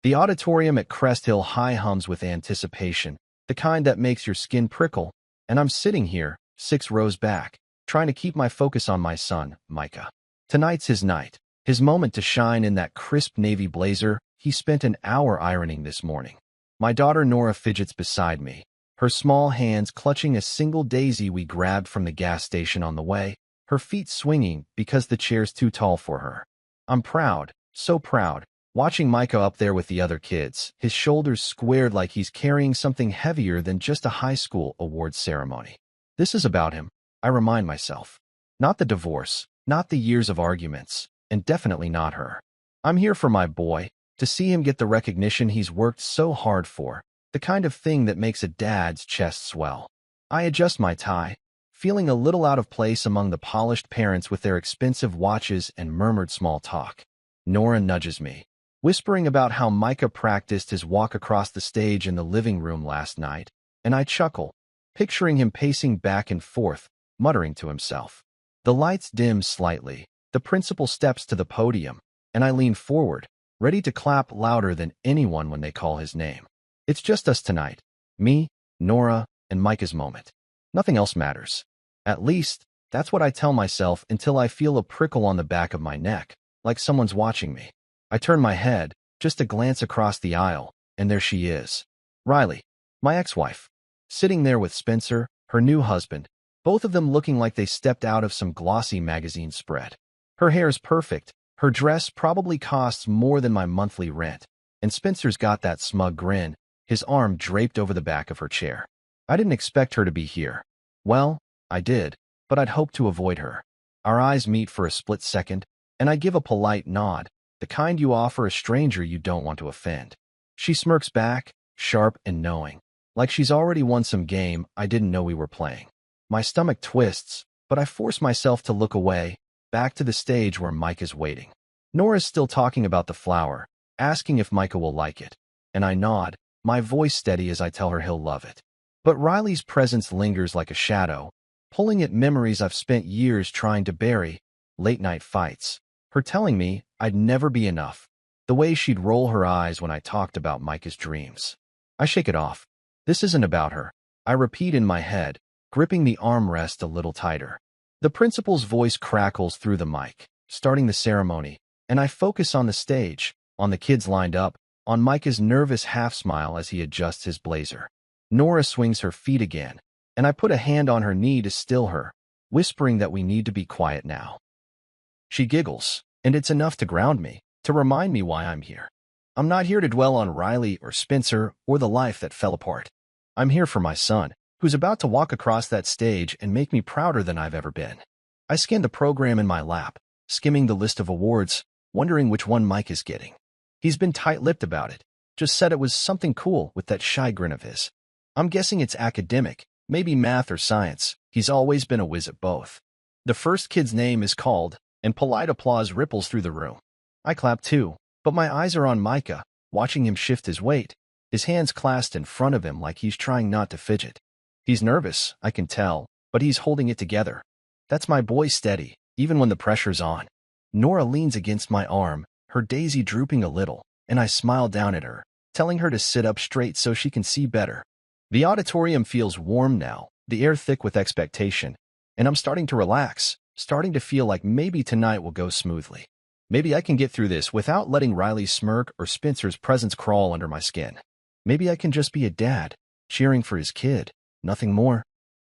The auditorium at Crest Hill High hums with anticipation, the kind that makes your skin prickle, and I'm sitting here, 6 rows back, trying to keep my focus on my son, Micah. Tonight's his night, his moment to shine in that crisp navy blazer he spent an hour ironing this morning. My daughter Nora fidgets beside me, her small hands clutching a single daisy we grabbed from the gas station on the way, her feet swinging because the chair's too tall for her. I'm proud, so proud, watching Micah up there with the other kids, his shoulders squared like he's carrying something heavier than just a high school awards ceremony. This is about him, I remind myself. Not the divorce, not the years of arguments, and definitely not her. I'm here for my boy, to see him get the recognition he's worked so hard for, the kind of thing that makes a dad's chest swell. I adjust my tie, feeling a little out of place among the polished parents with their expensive watches and murmured small talk. Nora nudges me, whispering about how Micah practiced his walk across the stage in the living room last night, and I chuckle, picturing him pacing back and forth, muttering to himself. The lights dim slightly, the principal steps to the podium, and I lean forward, ready to clap louder than anyone when they call his name. It's just us tonight, me, Nora, and Micah's moment. Nothing else matters. At least, that's what I tell myself until I feel a prickle on the back of my neck, like someone's watching me. I turn my head, just to glance across the aisle, and there she is. Riley, my ex-wife, sitting there with Spencer, her new husband, both of them looking like they stepped out of some glossy magazine spread. Her hair's perfect, her dress probably costs more than my monthly rent, and Spencer's got that smug grin, his arm draped over the back of her chair. I didn't expect her to be here. Well, I did, but I'd hoped to avoid her. Our eyes meet for a split second, and I give a polite nod, the kind you offer a stranger you don't want to offend. She smirks back, sharp and knowing, like she's already won some game I didn't know we were playing. My stomach twists, but I force myself to look away, back to the stage where Mike is waiting. Nora's still talking about the flower, asking if Micah will like it, and I nod, my voice steady as I tell her he'll love it. But Riley's presence lingers like a shadow, pulling at memories I've spent years trying to bury, late-night fights, her telling me I'd never be enough, the way she'd roll her eyes when I talked about Micah's dreams. I shake it off. This isn't about her, I repeat in my head, gripping the armrest a little tighter. The principal's voice crackles through the mic, starting the ceremony, and I focus on the stage, on the kids lined up, on Micah's nervous half-smile as he adjusts his blazer. Nora swings her feet again, and I put a hand on her knee to still her, whispering that we need to be quiet now. She giggles, and it's enough to ground me, to remind me why I'm here. I'm not here to dwell on Riley or Spencer or the life that fell apart. I'm here for my son, who's about to walk across that stage and make me prouder than I've ever been. I scan the program in my lap, skimming the list of awards, wondering which one Mike is getting. He's been tight-lipped about it, just said it was something cool with that shy grin of his. I'm guessing it's academic, maybe math or science. He's always been a whiz at both. The first kid's name is called, and polite applause ripples through the room. I clap too, but my eyes are on Micah, watching him shift his weight, his hands clasped in front of him like he's trying not to fidget. He's nervous, I can tell, but he's holding it together. That's my boy steady, even when the pressure's on. Nora leans against my arm, her daisy drooping a little, and I smile down at her, telling her to sit up straight so she can see better. The auditorium feels warm now, the air thick with expectation, and I'm starting to relax, starting to feel like maybe tonight will go smoothly. Maybe I can get through this without letting Riley's smirk or Spencer's presence crawl under my skin. Maybe I can just be a dad, cheering for his kid, nothing more,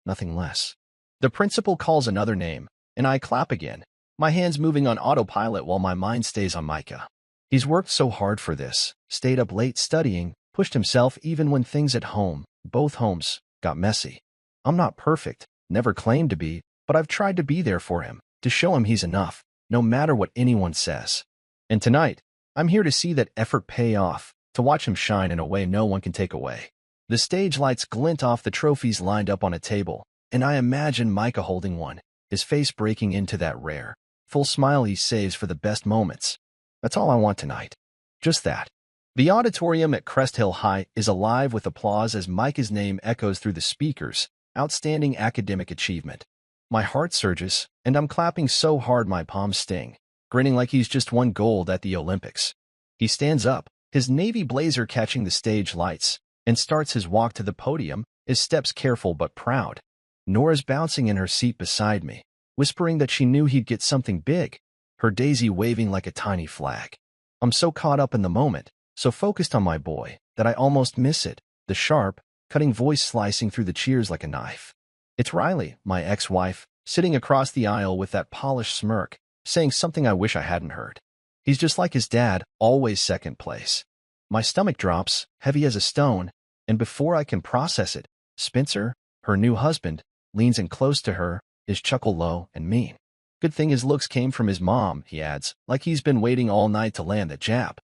nothing less. The principal calls another name, and I clap again, my hands moving on autopilot while my mind stays on Micah. He's worked so hard for this, stayed up late studying, pushed himself even when things at home, both homes, got messy. I'm not perfect, never claimed to be, but I've tried to be there for him, to show him he's enough, no matter what anyone says. And tonight, I'm here to see that effort pay off, to watch him shine in a way no one can take away. The stage lights glint off the trophies lined up on a table, and I imagine Micah holding one, his face breaking into that rare, full smile he saves for the best moments. That's all I want tonight. Just that. The auditorium at Crest Hill High is alive with applause as Micah's name echoes through the speakers. Outstanding academic achievement. My heart surges, and I'm clapping so hard my palms sting, grinning like he's just won gold at the Olympics. He stands up, his navy blazer catching the stage lights, and starts his walk to the podium, his steps careful but proud. Nora's bouncing in her seat beside me, whispering that she knew he'd get something big, her daisy waving like a tiny flag. I'm so caught up in the moment, so focused on my boy, that I almost miss it, the sharp, cutting voice slicing through the cheers like a knife. It's Riley, my ex-wife, sitting across the aisle with that polished smirk, saying something I wish I hadn't heard. He's just like his dad, always second place. My stomach drops, heavy as a stone, and before I can process it, Spencer, her new husband, leans in close to her, his chuckle low and mean. Good thing his looks came from his mom, he adds, like he's been waiting all night to land the jab.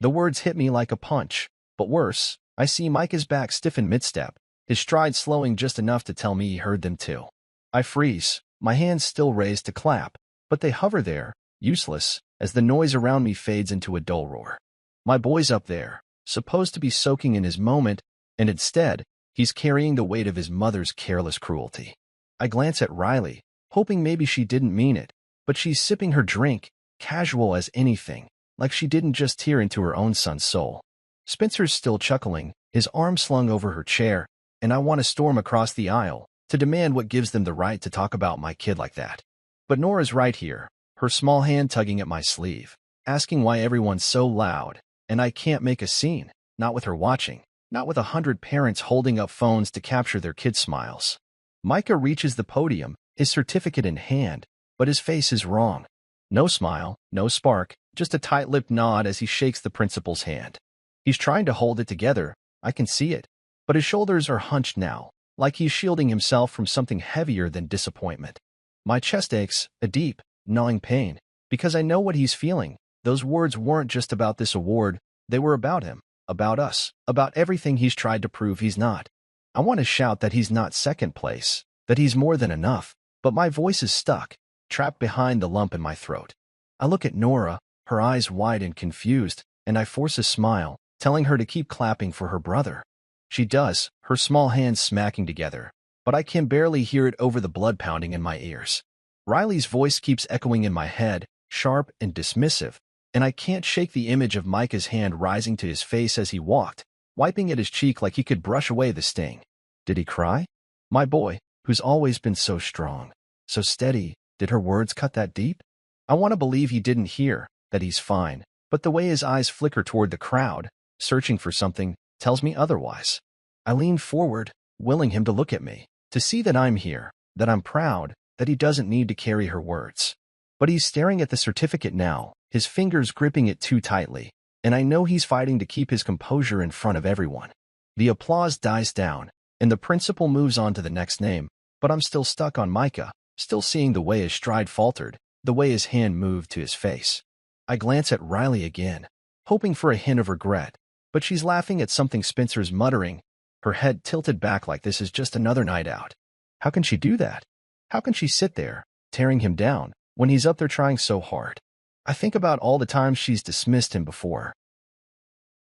The words hit me like a punch, but worse, I see Micah's back stiffen mid-step, his stride slowing just enough to tell me he heard them too. I freeze, my hands still raised to clap, but they hover there, useless, as the noise around me fades into a dull roar. My boy's up there, supposed to be soaking in his moment, and instead, he's carrying the weight of his mother's careless cruelty. I glance at Riley, hoping maybe she didn't mean it, but she's sipping her drink, casual as anything, like she didn't just tear into her own son's soul. Spencer's still chuckling, his arm slung over her chair, and I want to storm across the aisle to demand what gives them the right to talk about my kid like that. But Nora's right here, her small hand tugging at my sleeve, asking why everyone's so loud, and I can't make a scene, not with her watching, not with 100 parents holding up phones to capture their kids' smiles. Micah reaches the podium, his certificate in hand, but his face is wrong. No smile, no spark, just a tight-lipped nod as he shakes the principal's hand. He's trying to hold it together, I can see it, but his shoulders are hunched now, like he's shielding himself from something heavier than disappointment. My chest aches, a deep, gnawing pain, because I know what he's feeling. Those words weren't just about this award, they were about him, about us, about everything he's tried to prove he's not. I want to shout that he's not second place, that he's more than enough, but my voice is stuck, trapped behind the lump in my throat. I look at Nora, her eyes wide and confused, and I force a smile, telling her to keep clapping for her brother. She does, her small hands smacking together, but I can barely hear it over the blood pounding in my ears. Riley's voice keeps echoing in my head, sharp and dismissive, and I can't shake the image of Micah's hand rising to his face as he walked, wiping at his cheek like he could brush away the sting. Did he cry? My boy, who's always been so strong, so steady, did her words cut that deep? I want to believe he didn't hear, that he's fine, but the way his eyes flicker toward the crowd, searching for something, tells me otherwise. I lean forward, willing him to look at me, to see that I'm here, that I'm proud, that he doesn't need to carry her words. But he's staring at the certificate now, his fingers gripping it too tightly, and I know he's fighting to keep his composure in front of everyone. The applause dies down, and the principal moves on to the next name, but I'm still stuck on Micah, still seeing the way his stride faltered, the way his hand moved to his face. I glance at Riley again, hoping for a hint of regret, but she's laughing at something Spencer's muttering, her head tilted back like this is just another night out. How can she do that? How can she sit there, tearing him down, when he's up there trying so hard? I think about all the times she's dismissed him before.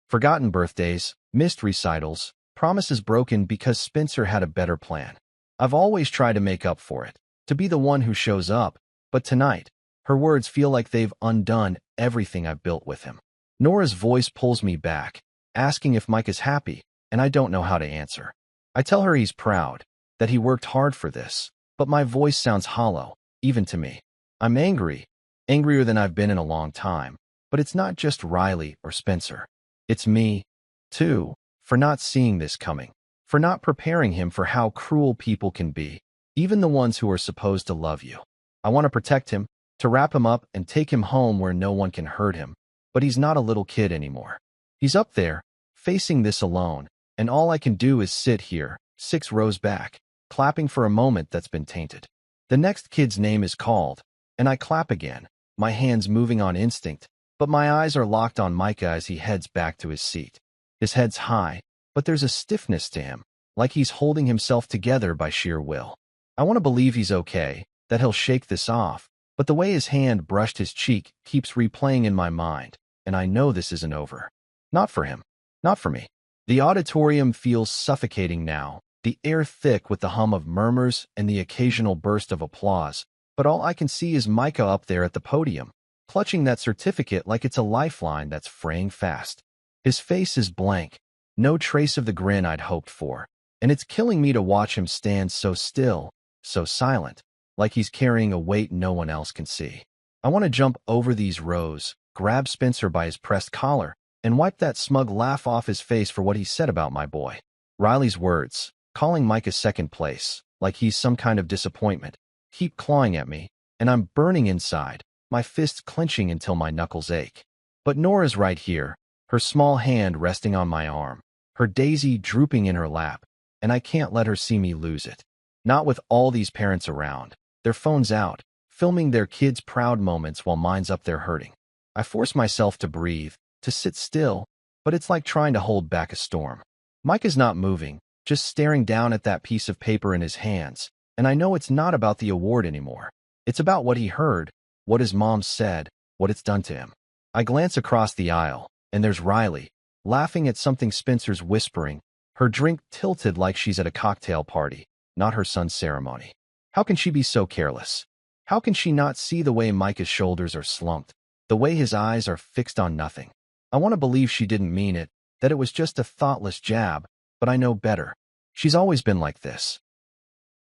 Forgotten birthdays, missed recitals, promises broken because Spencer had a better plan. I've always tried to make up for it, to be the one who shows up, but tonight, her words feel like they've undone everything I've built with him. Nora's voice pulls me back, asking if Mike is happy, and I don't know how to answer. I tell her he's proud, that he worked hard for this, but my voice sounds hollow, even to me. I'm angry, angrier than I've been in a long time, but it's not just Riley or Spencer. It's me, too, for not seeing this coming, for not preparing him for how cruel people can be, even the ones who are supposed to love you. I want to protect him, to wrap him up and take him home where no one can hurt him, but he's not a little kid anymore. He's up there, facing this alone, and all I can do is sit here, 6 rows back, clapping for a moment that's been tainted. The next kid's name is called, and I clap again, my hands moving on instinct, but my eyes are locked on Micah as he heads back to his seat. His head's high, but there's a stiffness to him, like he's holding himself together by sheer will. I want to believe he's okay, that he'll shake this off, but the way his hand brushed his cheek keeps replaying in my mind, and I know this isn't over. Not for him. Not for me. The auditorium feels suffocating now, the air thick with the hum of murmurs and the occasional burst of applause, but all I can see is Micah up there at the podium, clutching that certificate like it's a lifeline that's fraying fast. His face is blank, no trace of the grin I'd hoped for, and it's killing me to watch him stand so still, so silent, like he's carrying a weight no one else can see. I want to jump over these rows, grab Spencer by his pressed collar, and wipe that smug laugh off his face for what he said about my boy. Riley's words, calling Micah second place, like he's some kind of disappointment, keep clawing at me, and I'm burning inside, my fists clenching until my knuckles ache. But Nora's right here, her small hand resting on my arm, her daisy drooping in her lap, and I can't let her see me lose it. Not with all these parents around, their phones out, filming their kids' proud moments while mine's up there hurting. I force myself to breathe, to sit still, but it's like trying to hold back a storm. Mike is not moving, just staring down at that piece of paper in his hands, and I know it's not about the award anymore. It's about what he heard, what his mom said, what it's done to him. I glance across the aisle, and there's Riley, laughing at something Spencer's whispering, her drink tilted like she's at a cocktail party, not her son's ceremony. How can she be so careless? How can she not see the way Micah's shoulders are slumped, the way his eyes are fixed on nothing? I want to believe she didn't mean it, that it was just a thoughtless jab, but I know better. She's always been like this.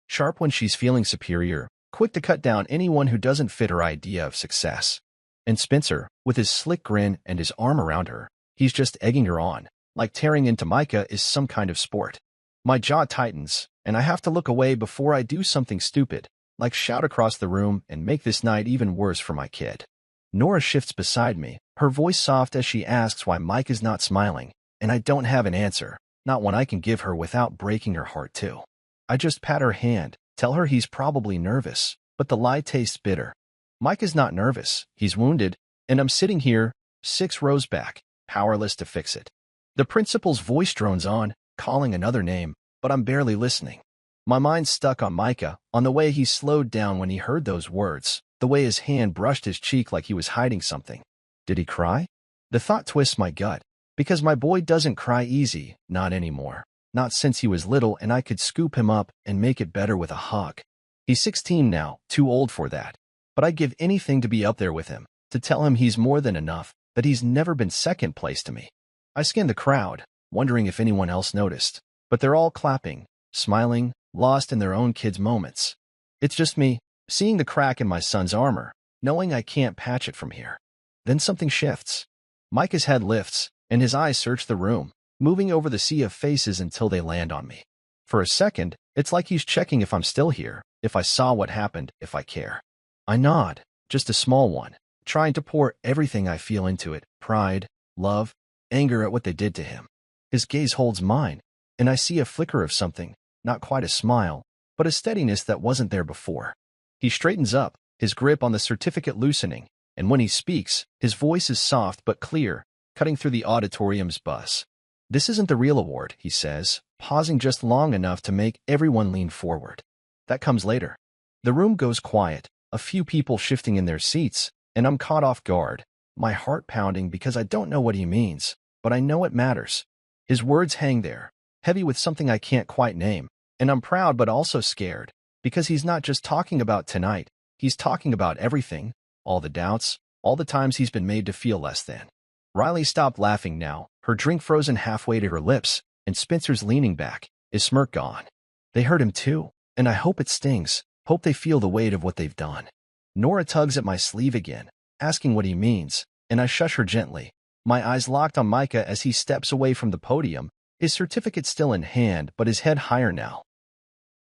Sharp when she's feeling superior, quick to cut down anyone who doesn't fit her idea of success. And Spencer, with his slick grin and his arm around her, he's just egging her on, like tearing into Micah is some kind of sport. My jaw tightens, and I have to look away before I do something stupid, like shout across the room and make this night even worse for my kid. Nora shifts beside me, her voice soft as she asks why Mike is not smiling, and I don't have an answer, not one I can give her without breaking her heart too. I just pat her hand, tell her he's probably nervous, but the lie tastes bitter. Mike is not nervous, he's wounded, and I'm sitting here, 6 rows back, powerless to fix it. The principal's voice drones on, calling another name, but I'm barely listening. My mind's stuck on Micah, on the way he slowed down when he heard those words, the way his hand brushed his cheek like he was hiding something. Did he cry? The thought twists my gut, because my boy doesn't cry easy, not anymore. Not since he was little and I could scoop him up and make it better with a hug. He's 16 now, too old for that. But I'd give anything to be up there with him, to tell him he's more than enough, that he's never been second place to me. I scan the crowd, wondering if anyone else noticed, but they're all clapping, smiling, lost in their own kids' moments. It's just me, seeing the crack in my son's armor, knowing I can't patch it from here. Then something shifts. Micah's head lifts, and his eyes search the room, moving over the sea of faces until they land on me. For a second, it's like he's checking if I'm still here, if I saw what happened, if I care. I nod, just a small one, trying to pour everything I feel into it, pride, love, anger at what they did to him. His gaze holds mine, and I see a flicker of something, not quite a smile, but a steadiness that wasn't there before. He straightens up, his grip on the certificate loosening, and when he speaks, his voice is soft but clear, cutting through the auditorium's buzz. "This isn't the real award," he says, pausing just long enough to make everyone lean forward. That comes later. The room goes quiet, a few people shifting in their seats, and I'm caught off guard, my heart pounding because I don't know what he means, but I know it matters. His words hang there, heavy with something I can't quite name, and I'm proud but also scared, because he's not just talking about tonight, he's talking about everything, all the doubts, all the times he's been made to feel less than. Riley stopped laughing now, her drink frozen halfway to her lips, and Spencer's leaning back, his smirk gone. They hurt him too, and I hope it stings, hope they feel the weight of what they've done. Nora tugs at my sleeve again, asking what he means, and I shush her gently, my eyes locked on Micah as he steps away from the podium, his certificate still in hand but his head higher now.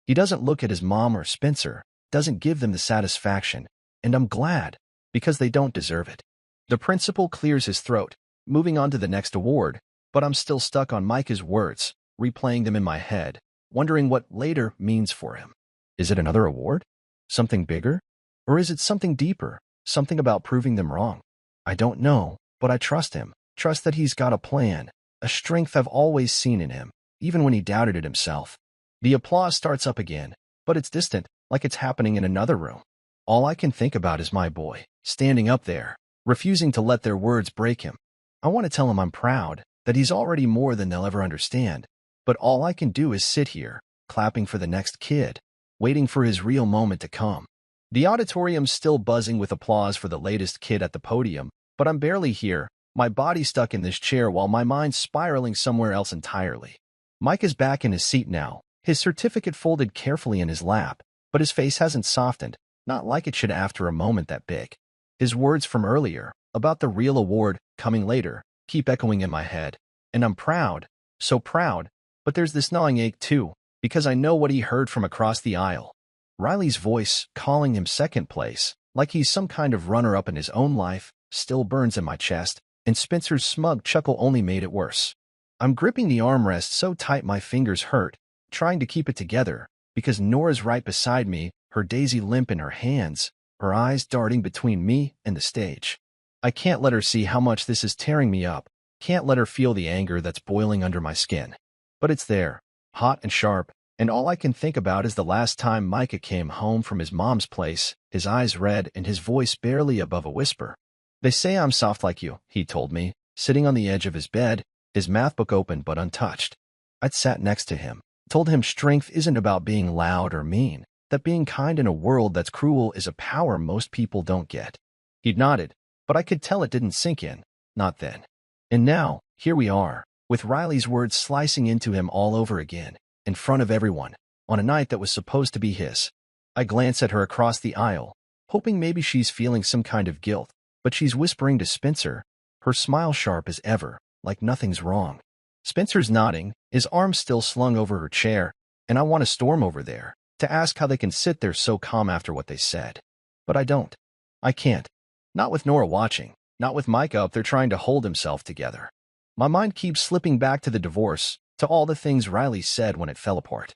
He doesn't look at his mom or Spencer, doesn't give them the satisfaction, and I'm glad, because they don't deserve it. The principal clears his throat, moving on to the next award, but I'm still stuck on Micah's words, replaying them in my head, wondering what later means for him. Is it another award? Something bigger? Or is it something deeper, something about proving them wrong? I don't know, but I trust him, trust that he's got a plan, a strength I've always seen in him, even when he doubted it himself. The applause starts up again, but it's distant, like it's happening in another room. All I can think about is my boy, standing up there, refusing to let their words break him. I want to tell him I'm proud, that he's already more than they'll ever understand, but all I can do is sit here, clapping for the next kid, waiting for his real moment to come. The auditorium's still buzzing with applause for the latest kid at the podium, but I'm barely here, my body stuck in this chair while my mind's spiraling somewhere else entirely. Mike is back in his seat now, his certificate folded carefully in his lap, but his face hasn't softened, not like it should after a moment that big. His words from earlier, about the real award, coming later, keep echoing in my head. And I'm proud, so proud, but there's this gnawing ache too, because I know what he heard from across the aisle. Riley's voice, calling him second place, like he's some kind of runner-up in his own life, still burns in my chest, and Spencer's smug chuckle only made it worse. I'm gripping the armrest so tight my fingers hurt, trying to keep it together, because Nora's right beside me, her daisy limp in her hands, her eyes darting between me and the stage. I can't let her see how much this is tearing me up, can't let her feel the anger that's boiling under my skin. But it's there, hot and sharp, and all I can think about is the last time Micah came home from his mom's place, his eyes red and his voice barely above a whisper. They say I'm soft like you, he told me, sitting on the edge of his bed, his math book open but untouched. I'd sat next to him, told him strength isn't about being loud or mean, that being kind in a world that's cruel is a power most people don't get. He'd nodded, but I could tll it didn't sink in, not then. And now, here we are, with Riley's words slicing into him all over again, in front of everyone, on a night that was supposed to be his. I glance at her across the aisle, hoping maybe she's feeling some kind of guilt, but she's whispering to Spencer, her smile sharp as ever, like nothing's wrong. Spencer's nodding, his arms still slung over her chair, and I want to storm over there, to ask how they can sit there so calm after what they said. But I don't. I can't. Not with Nora watching, not with Micah up there trying to hold himself together. My mind keeps slipping back to the divorce, to all the things Riley said when it fell apart.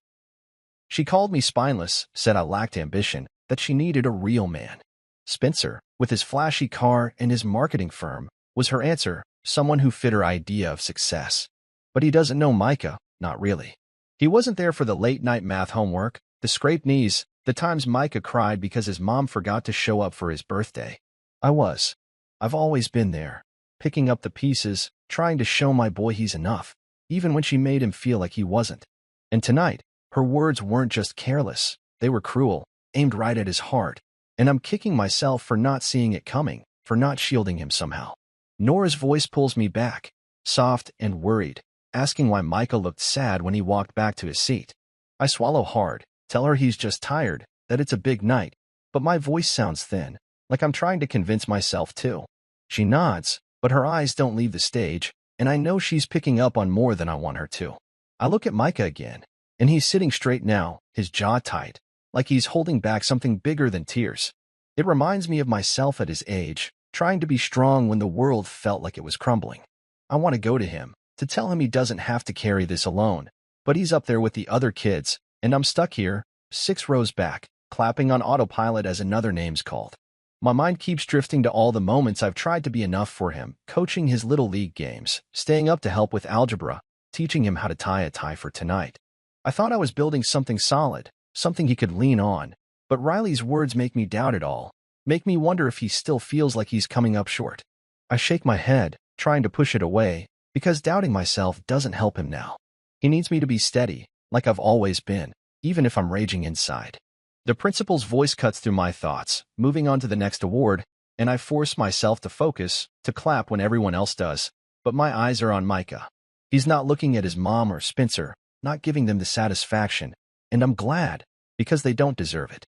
She called me spineless, said I lacked ambition, that she needed a real man. Spencer, with his flashy car and his marketing firm, was her answer, someone who fit her idea of success. But he doesn't know Micah, not really. He wasn't there for the late-night math homework, the scraped knees, the times Micah cried because his mom forgot to show up for his birthday. I was. I've always been there, picking up the pieces, trying to show my boy he's enough, even when she made him feel like he wasn't. And tonight, her words weren't just careless, they were cruel, aimed right at his heart, and I'm kicking myself for not seeing it coming, for not shielding him somehow. Nora's voice pulls me back, soft and worried, asking why Micah looked sad when he walked back to his seat. I swallow hard, tell her he's just tired, that it's a big night, but my voice sounds thin, like I'm trying to convince myself too. She nods, but her eyes don't leave the stage, and I know she's picking up on more than I want her to. I look at Micah again, and he's sitting straight now, his jaw tight, like he's holding back something bigger than tears. It reminds me of myself at his age, trying to be strong when the world felt like it was crumbling. I want to go to him, to tell him he doesn't have to carry this alone, but he's up there with the other kids, and I'm stuck here, 6 rows back, clapping on autopilot as another name's called. My mind keeps drifting to all the moments I've tried to be enough for him, coaching his little league games, staying up to help with algebra, teaching him how to tie a tie for tonight. I thought I was building something solid, something he could lean on, but Riley's words make me doubt it all, make me wonder if he still feels like he's coming up short. I shake my head, trying to push it away, because doubting myself doesn't help him now. He needs me to be steady, like I've always been, even if I'm raging inside. The principal's voice cuts through my thoughts, moving on to the next award, and I force myself to focus, to clap when everyone else does, but my eyes are on Micah. He's not looking at his mom or Spencer, not giving them the satisfaction, and I'm glad, because they don't deserve it.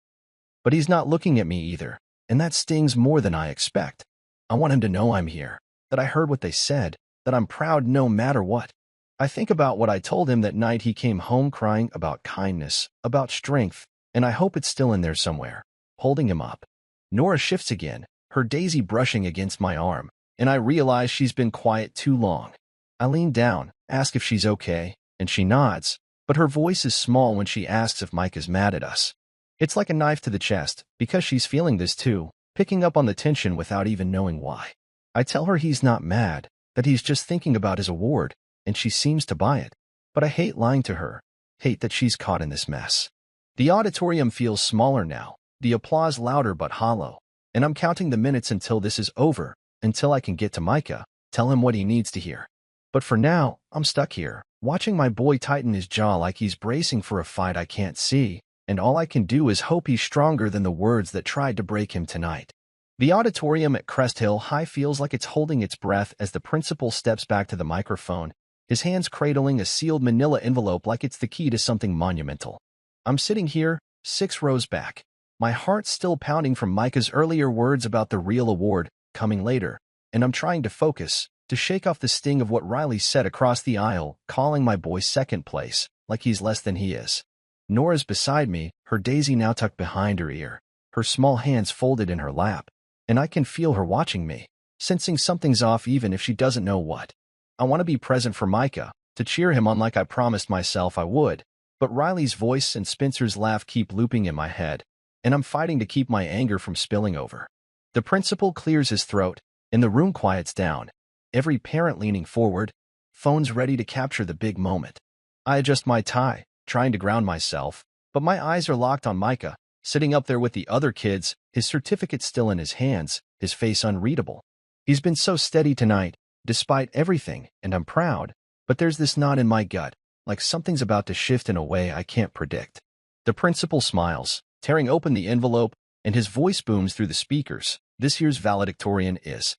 But he's not looking at me either, and that stings more than I expect. I want him to know I'm here, that I heard what they said, that I'm proud no matter what. I think about what I told him that night he came home crying about kindness, about strength, and I hope it's still in there somewhere, holding him up. Nora shifts again, her daisy brushing against my arm, and I realize she's been quiet too long. I lean down, ask if she's okay, and she nods, but her voice is small when she asks if Mike is mad at us. It's like a knife to the chest, because she's feeling this too, picking up on the tension without even knowing why. I tell her he's not mad, that he's just thinking about his award, and she seems to buy it. But I hate lying to her, hate that she's caught in this mess. The auditorium feels smaller now, the applause louder but hollow, and I'm counting the minutes until this is over, until I can get to Micah, tell him what he needs to hear. But for now, I'm stuck here, watching my boy tighten his jaw like he's bracing for a fight I can't see, and all I can do is hope he's stronger than the words that tried to break him tonight. The auditorium at Crest Hill High feels like it's holding its breath as the principal steps back to the microphone, his hands cradling a sealed manila envelope like it's the key to something monumental. I'm sitting here, 6 rows back, my heart still pounding from Micah's earlier words about the real award coming later, and I'm trying to focus, to shake off the sting of what Riley said across the aisle, calling my boy second place, like he's less than he is. Nora's beside me, her daisy now tucked behind her ear, her small hands folded in her lap, and I can feel her watching me, sensing something's off even if she doesn't know what. I want to be present for Micah, to cheer him on like I promised myself I would, but Riley's voice and Spencer's laugh keep looping in my head, and I'm fighting to keep my anger from spilling over. The principal clears his throat, and the room quiets down, every parent leaning forward, phones ready to capture the big moment. I adjust my tie, trying to ground myself, but my eyes are locked on Micah, sitting up there with the other kids, his certificate still in his hands, his face unreadable. He's been so steady tonight, despite everything, and I'm proud, but there's this knot in my gut, like something's about to shift in a way I can't predict. The principal smiles, tearing open the envelope, and his voice booms through the speakers. This year's valedictorian is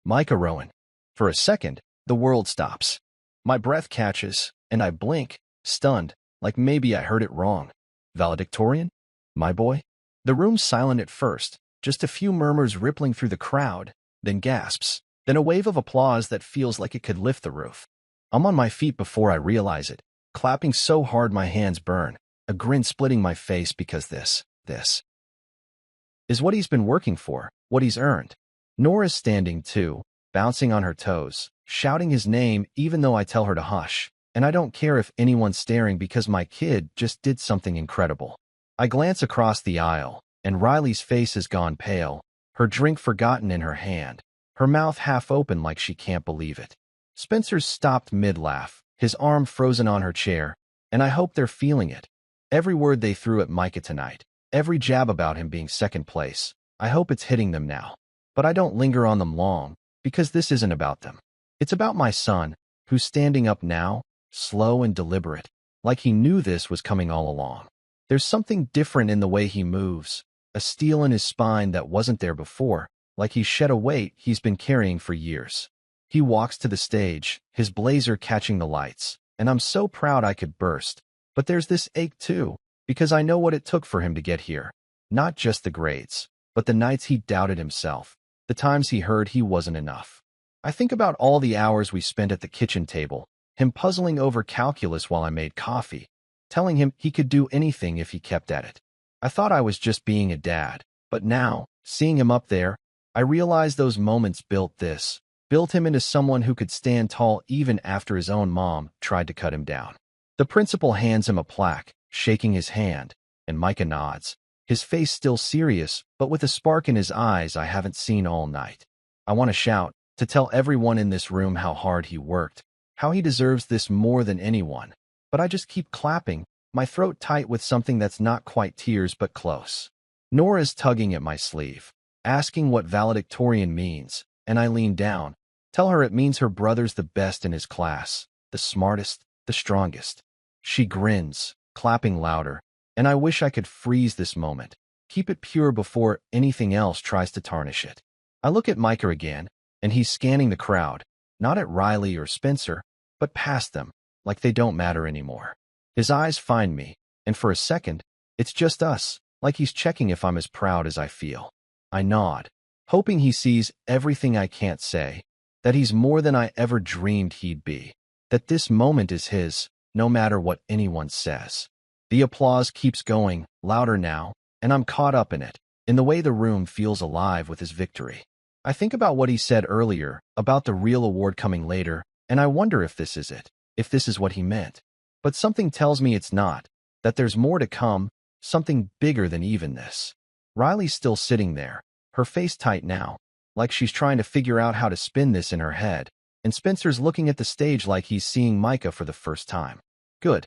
Micah Rowan. For a second, the world stops. My breath catches, and I blink, stunned, like maybe I heard it wrong. Valedictorian? My boy? The room's silent at first, just a few murmurs rippling through the crowd, then gasps, then a wave of applause that feels like it could lift the roof. I'm on my feet before I realize it, clapping so hard my hands burn, a grin splitting my face because this is what he's been working for, what he's earned. Nora's standing too, bouncing on her toes, shouting his name even though I tell her to hush, and I don't care if anyone's staring because my kid just did something incredible. I glance across the aisle, and Riley's face has gone pale, her drink forgotten in her hand, her mouth half open like she can't believe it. Spencer's stopped mid-laugh, his arm frozen on her chair, and I hope they're feeling it. Every word they threw at Micah tonight, every jab about him being second place, I hope it's hitting them now. But I don't linger on them long, because this isn't about them. It's about my son, who's standing up now, slow and deliberate, like he knew this was coming all along. There's something different in the way he moves, a steel in his spine that wasn't there before, like he's shed a weight he's been carrying for years. He walks to the stage, his blazer catching the lights, and I'm so proud I could burst. But there's this ache too, because I know what it took for him to get here. Not just the grades, but the nights he doubted himself, the times he heard he wasn't enough. I think about all the hours we spent at the kitchen table, him puzzling over calculus while I made coffee, telling him he could do anything if he kept at it. I thought I was just being a dad, but now, seeing him up there, I realize those moments built him into someone who could stand tall even after his own mom tried to cut him down. The principal hands him a plaque, shaking his hand, and Micah nods, his face still serious, but with a spark in his eyes I haven't seen all night. I want to shout, to tell everyone in this room how hard he worked, how he deserves this more than anyone. But I just keep clapping, my throat tight with something that's not quite tears but close. Nora's tugging at my sleeve, asking what valedictorian means, and I lean down, tell her it means her brother's the best in his class, the smartest, the strongest. She grins, clapping louder, and I wish I could freeze this moment, keep it pure before anything else tries to tarnish it. I look at Micah again, and he's scanning the crowd, not at Riley or Spencer, but past them, like they don't matter anymore. His eyes find me, and for a second, it's just us, like he's checking if I'm as proud as I feel. I nod, hoping he sees everything I can't say, that he's more than I ever dreamed he'd be, that this moment is his, no matter what anyone says. The applause keeps going, louder now, and I'm caught up in it, in the way the room feels alive with his victory. I think about what he said earlier, about the real award coming later, and I wonder if this is it, if this is what he meant. But something tells me it's not, that there's more to come, something bigger than even this. Riley's still sitting there, her face tight now, like she's trying to figure out how to spin this in her head, and Spencer's looking at the stage like he's seeing Micah for the first time. Good.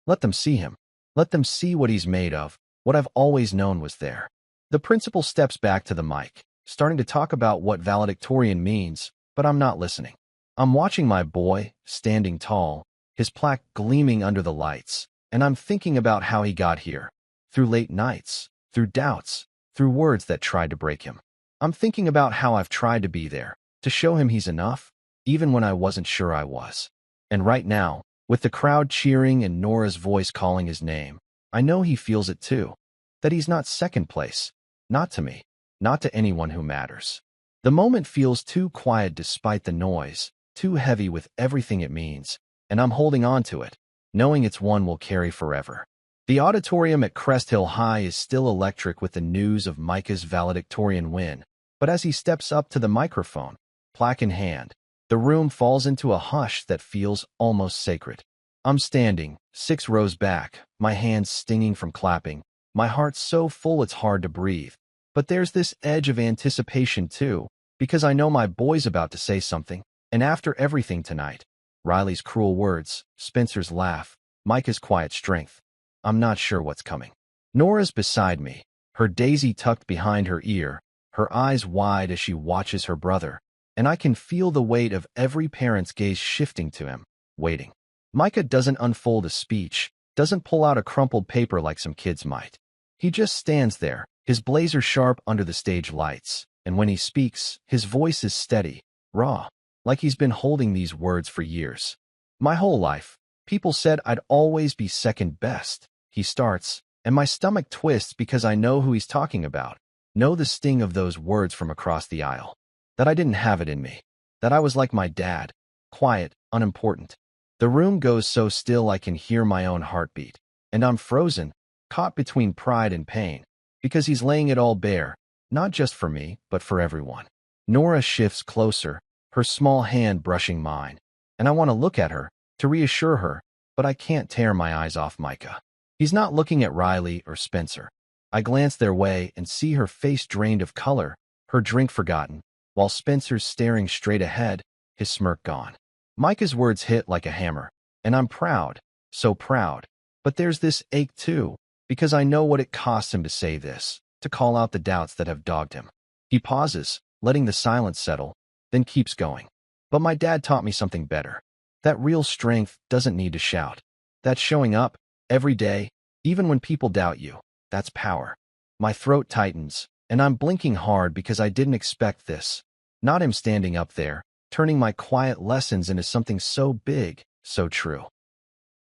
Let them see him. Let them see what he's made of, what I've always known was there. The principal steps back to the mic, starting to talk about what valedictorian means, but I'm not listening. I'm watching my boy, standing tall, his plaque gleaming under the lights, and I'm thinking about how he got here. Through late nights, through doubts, through words that tried to break him. I'm thinking about how I've tried to be there, to show him he's enough, even when I wasn't sure I was. And right now, with the crowd cheering and Nora's voice calling his name, I know he feels it too. That he's not second place. Not to me. Not to anyone who matters. The moment feels too quiet despite the noise, too heavy with everything it means, and I'm holding on to it, knowing it's one we'll carry forever. The auditorium at Crest Hill High is still electric with the news of Micah's valedictorian win, but as he steps up to the microphone, plaque in hand, the room falls into a hush that feels almost sacred. I'm standing, 6 rows back, my hands stinging from clapping, my heart so full it's hard to breathe. But there's this edge of anticipation too, because I know my boy's about to say something, and after everything tonight, Riley's cruel words, Spencer's laugh, Micah's quiet strength, I'm not sure what's coming. Nora's beside me, her daisy tucked behind her ear, her eyes wide as she watches her brother, and I can feel the weight of every parent's gaze shifting to him, waiting. Micah doesn't unfold a speech, doesn't pull out a crumpled paper like some kids might. He just stands there, his blazer sharp under the stage lights, and when he speaks, his voice is steady, raw, like he's been holding these words for years. My whole life, people said I'd always be second best. He starts, and my stomach twists because I know who he's talking about, know the sting of those words from across the aisle. That I didn't have it in me. That I was like my dad, quiet, unimportant. The room goes so still I can hear my own heartbeat, and I'm frozen, caught between pride and pain, because he's laying it all bare, not just for me, but for everyone. Nora shifts closer, her small hand brushing mine, and I want to look at her, to reassure her, but I can't tear my eyes off Micah. He's not looking at Riley or Spencer. I glance their way and see her face drained of color, her drink forgotten, while Spencer's staring straight ahead, his smirk gone. Micah's words hit like a hammer, and I'm proud, so proud. But there's this ache too, because I know what it costs him to say this, to call out the doubts that have dogged him. He pauses, letting the silence settle, then keeps going. But my dad taught me something better. That real strength doesn't need to shout. That's showing up, every day, even when people doubt you. That's power. My throat tightens, and I'm blinking hard because I didn't expect this. Not him standing up there, turning my quiet lessons into something so big, so true.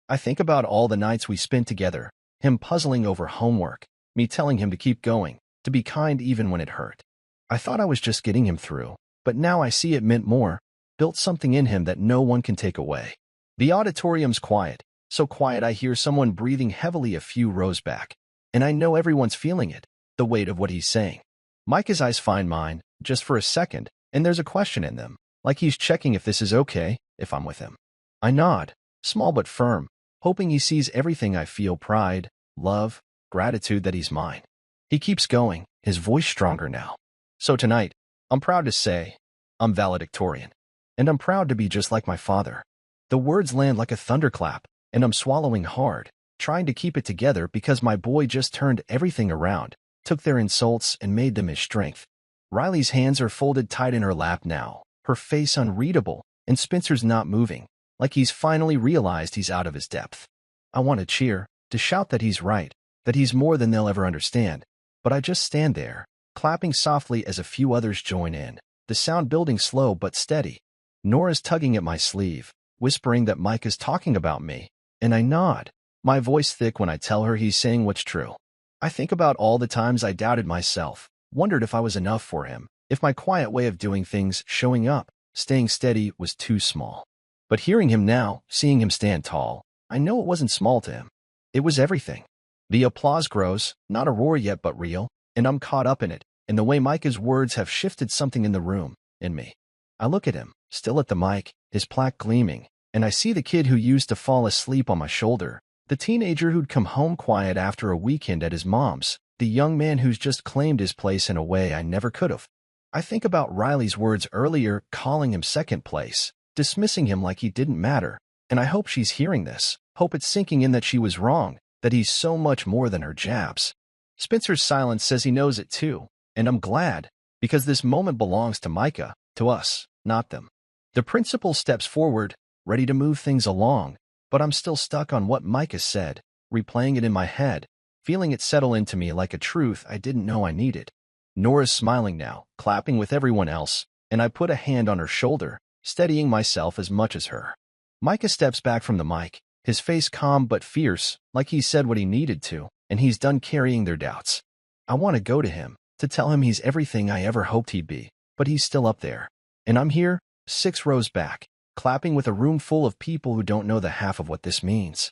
I think about all the nights we spent together, him puzzling over homework, me telling him to keep going, to be kind even when it hurt. I thought I was just getting him through, but now I see it meant more, built something in him that no one can take away. The auditorium's quiet, so quiet I hear someone breathing heavily a few rows back, and I know everyone's feeling it, the weight of what he's saying. Micah's eyes find mine, just for a second, and there's a question in them, like he's checking if this is okay, if I'm with him. I nod, small but firm, hoping he sees everything I feel: pride, love, gratitude that he's mine. He keeps going, his voice stronger now. So tonight, I'm proud to say, I'm valedictorian. And I'm proud to be just like my father. The words land like a thunderclap, and I'm swallowing hard, trying to keep it together because my boy just turned everything around, took their insults and made them his strength. Riley's hands are folded tight in her lap now, her face unreadable, and Spencer's not moving, like he's finally realized he's out of his depth. I want to cheer, to shout that he's right, that he's more than they'll ever understand, but I just stand there, clapping softly as a few others join in, the sound building slow but steady. Nora's tugging at my sleeve, whispering that Micah's talking about me, and I nod, my voice thick when I tell her he's saying what's true. I think about all the times I doubted myself, wondered if I was enough for him, if my quiet way of doing things, showing up, staying steady, was too small. But hearing him now, seeing him stand tall, I know it wasn't small to him. It was everything. The applause grows, not a roar yet but real, and I'm caught up in it, in the way Micah's words have shifted something in the room, in me. I look at him, still at the mic, his plaque gleaming, and I see the kid who used to fall asleep on my shoulder, the teenager who'd come home quiet after a weekend at his mom's, the young man who's just claimed his place in a way I never could have. I think about Riley's words earlier, calling him second place, dismissing him like he didn't matter, and I hope she's hearing this, hope it's sinking in that she was wrong, that he's so much more than her jabs. Spencer's silence says he knows it too, and I'm glad, because this moment belongs to Micah, to us, not them. The principal steps forward, ready to move things along, but I'm still stuck on what Micah said, replaying it in my head, feeling it settle into me like a truth I didn't know I needed. Nora's smiling now, clapping with everyone else, and I put a hand on her shoulder, steadying myself as much as her. Micah steps back from the mic, his face calm but fierce, like he said what he needed to, and he's done carrying their doubts. I want to go to him, to tell him he's everything I ever hoped he'd be, but he's still up there. And I'm here, 6 rows back, clapping with a room full of people who don't know the half of what this means.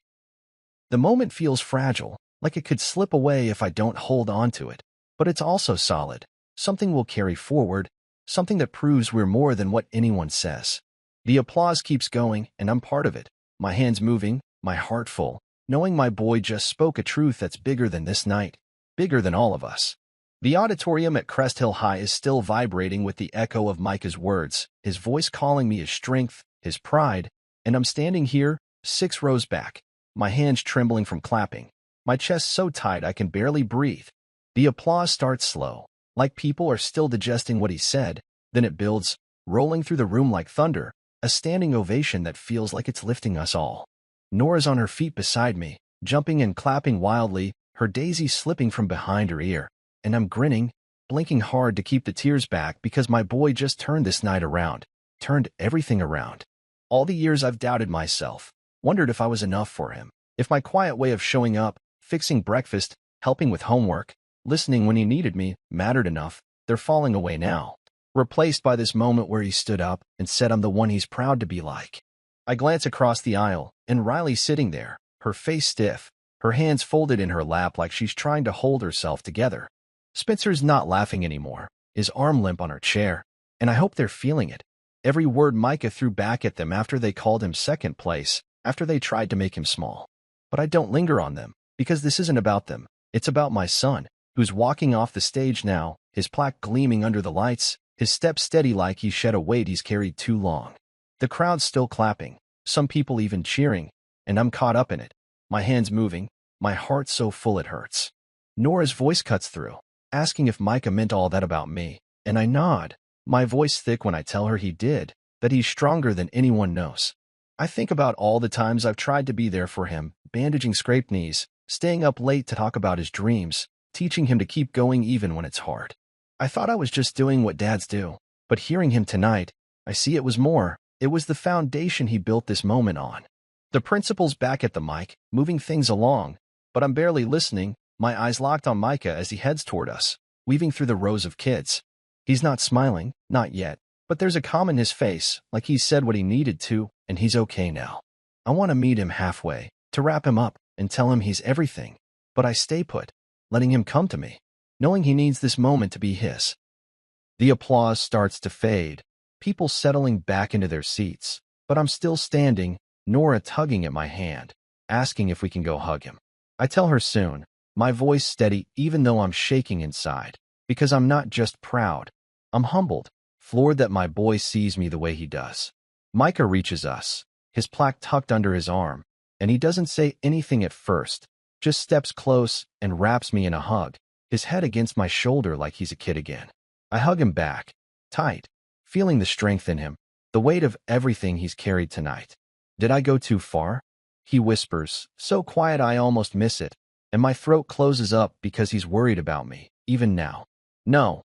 The moment feels fragile, like it could slip away if I don't hold on to it, but it's also solid, something we'll carry forward, something that proves we're more than what anyone says. The applause keeps going, and I'm part of it, my hands moving, my heart full, knowing my boy just spoke a truth that's bigger than this night, bigger than all of us. The auditorium at Crest Hill High is still vibrating with the echo of Micah's words, his voice calling me his strength, his pride, and I'm standing here, 6 rows back, my hands trembling from clapping, my chest so tight I can barely breathe. The applause starts slow, like people are still digesting what he said, then it builds, rolling through the room like thunder, a standing ovation that feels like it's lifting us all. Nora's on her feet beside me, jumping and clapping wildly, her daisy slipping from behind her ear, and I'm grinning, blinking hard to keep the tears back because my boy just turned this night around, turned everything around. All the years I've doubted myself, wondered if I was enough for him, if my quiet way of showing up, fixing breakfast, helping with homework, listening when he needed me, mattered enough, they're falling away now, replaced by this moment where he stood up and said I'm the one he's proud to be like. I glance across the aisle, and Riley's sitting there, her face stiff, her hands folded in her lap like she's trying to hold herself together. Spencer's not laughing anymore, his arm limp on her chair, and I hope they're feeling it. Every word Micah threw back at them after they called him second place, after they tried to make him small. But I don't linger on them, because this isn't about them. It's about my son, who's walking off the stage now, his plaque gleaming under the lights, his step steady like he shed a weight he's carried too long. The crowd's still clapping, some people even cheering, and I'm caught up in it, my hands moving, my heart so full it hurts. Nora's voice cuts through, asking if Micah meant all that about me, and I nod, my voice thick when I tell her he did, that he's stronger than anyone knows. I think about all the times I've tried to be there for him, bandaging scraped knees, staying up late to talk about his dreams, teaching him to keep going even when it's hard. I thought I was just doing what dads do, but hearing him tonight, I see it was more. It was the foundation he built this moment on. The principal's back at the mic, moving things along, but I'm barely listening, my eyes locked on Micah as he heads toward us, weaving through the rows of kids. He's not smiling, not yet, but there's a calm in his face, like he said what he needed to, and he's okay now. I want to meet him halfway, to wrap him up and tell him he's everything, but I stay put, letting him come to me, knowing he needs this moment to be his. The applause starts to fade, people settling back into their seats, but I'm still standing, Nora tugging at my hand, asking if we can go hug him. I tell her soon, my voice steady even though I'm shaking inside, because I'm not just proud, I'm humbled, floored that my boy sees me the way he does. Micah reaches us, his plaque tucked under his arm, and he doesn't say anything at first, just steps close and wraps me in a hug, his head against my shoulder like he's a kid again. I hug him back, tight, feeling the strength in him, the weight of everything he's carried tonight. Did I go too far? He whispers, so quiet I almost miss it, and my throat closes up because he's worried about me, even now. No,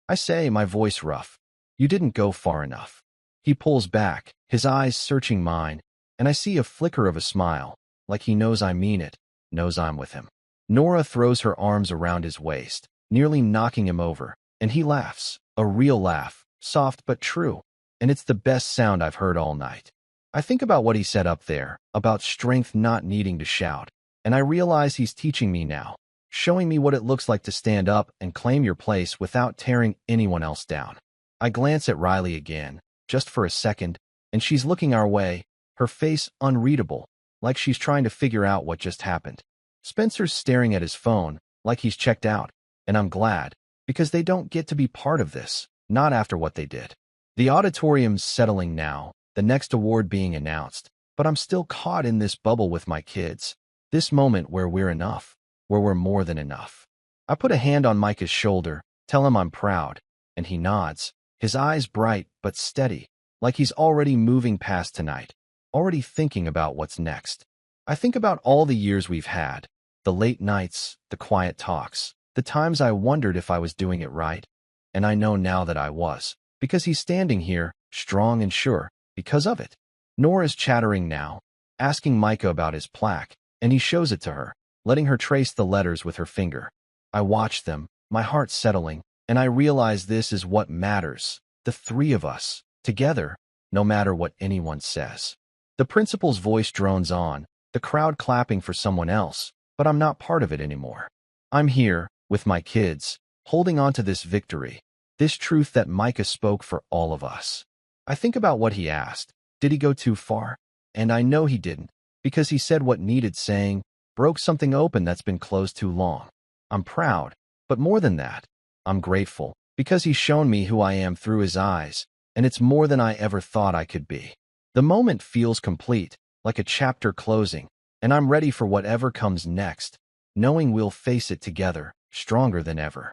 I say, my voice rough. You didn't go far enough. He pulls back, his eyes searching mine, and I see a flicker of a smile, like he knows I mean it, knows I'm with him. Nora throws her arms around his waist, nearly knocking him over, and he laughs, a real laugh, soft but true, and it's the best sound I've heard all night. I think about what he said up there, about strength not needing to shout, and I realize he's teaching me now, showing me what it looks like to stand up and claim your place without tearing anyone else down. I glance at Riley again, just for a second, and she's looking our way, her face unreadable, like she's trying to figure out what just happened. Spencer's staring at his phone, like he's checked out, and I'm glad, because they don't get to be part of this, not after what they did. The auditorium's settling now, the next award being announced, but I'm still caught in this bubble with my kids, this moment where we're enough, where we're more than enough. I put a hand on Micah's shoulder, tell him I'm proud, and he nods, his eyes bright but steady, like he's already moving past tonight, already thinking about what's next. I think about all the years we've had, the late nights, the quiet talks, the times I wondered if I was doing it right. And I know now that I was, because he's standing here, strong and sure, because of it. Nora's chattering now, asking Micah about his plaque, and he shows it to her, letting her trace the letters with her finger. I watch them, my heart settling, and I realize this is what matters, the three of us, together, no matter what anyone says. The principal's voice drones on, the crowd clapping for someone else, but I'm not part of it anymore. I'm here, with my kids, holding on to this victory, this truth that Micah spoke for all of us. I think about what he asked. Did he go too far? And I know he didn't, because he said what needed saying, broke something open that's been closed too long. I'm proud, but more than that, I'm grateful, because he's shown me who I am through his eyes, and it's more than I ever thought I could be. The moment feels complete, like a chapter closing, and I'm ready for whatever comes next, knowing we'll face it together, stronger than ever.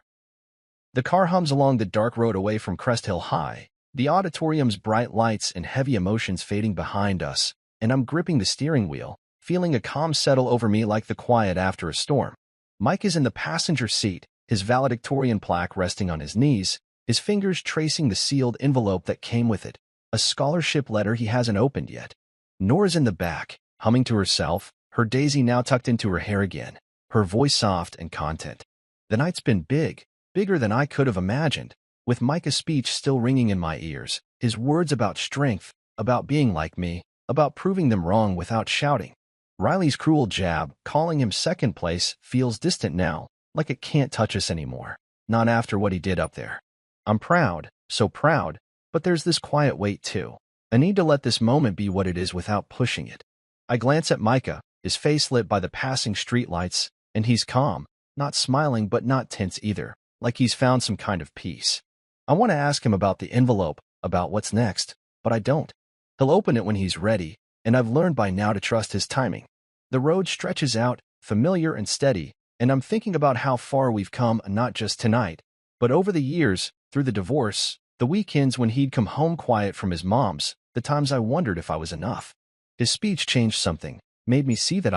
The car hums along the dark road away from Crest Hill High, the auditorium's bright lights and heavy emotions fading behind us, and I'm gripping the steering wheel, feeling a calm settle over me like the quiet after a storm. Mike is in the passenger seat, his valedictorian plaque resting on his knees, his fingers tracing the sealed envelope that came with it, a scholarship letter he hasn't opened yet. Nora's in the back, humming to herself, her daisy now tucked into her hair again, her voice soft and content. The night's been big, bigger than I could have imagined, with Micah's speech still ringing in my ears, his words about strength, about being like me, about proving them wrong without shouting. Riley's cruel jab, calling him second place, feels distant now, like it can't touch us anymore. Not after what he did up there. I'm proud, so proud, but there's this quiet weight too. I need to let this moment be what it is without pushing it. I glance at Micah, his face lit by the passing streetlights, and he's calm, not smiling but not tense either, like he's found some kind of peace. I want to ask him about the envelope, about what's next, but I don't. He'll open it when he's ready, and I've learned by now to trust his timing. The road stretches out, familiar and steady, and I'm thinking about how far we've come, not just tonight, but over the years, through the divorce, the weekends when he'd come home quiet from his mom's, the times I wondered if I was enough. His speech changed something, made me see that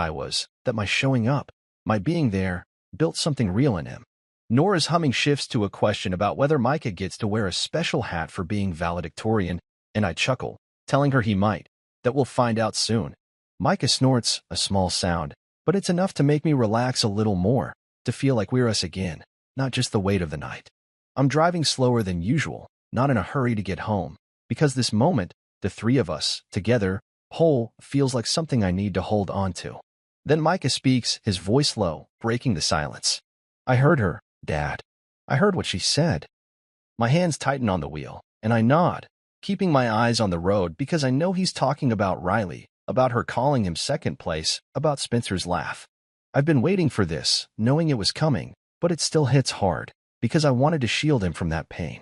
that my showing up, my being there, built something real in him. Nora's humming shifts to a question about whether Micah gets to wear a special hat for being valedictorian, and I chuckle, telling her he might, that we'll find out soon. Micah snorts, a small sound, but it's enough to make me relax a little more, to feel like we're us again, not just the weight of the night. I'm driving slower than usual, not in a hurry to get home, because this moment, the three of us, together, whole, feels like something I need to hold on to. Then Micah speaks, his voice low, breaking the silence. I heard her, Dad. I heard what she said. My hands tighten on the wheel, and I nod, keeping my eyes on the road because I know he's talking about Riley, about her calling him second place, about Spencer's laugh. I've been waiting for this, knowing it was coming, but it still hits hard, because I wanted to shield him from that pain.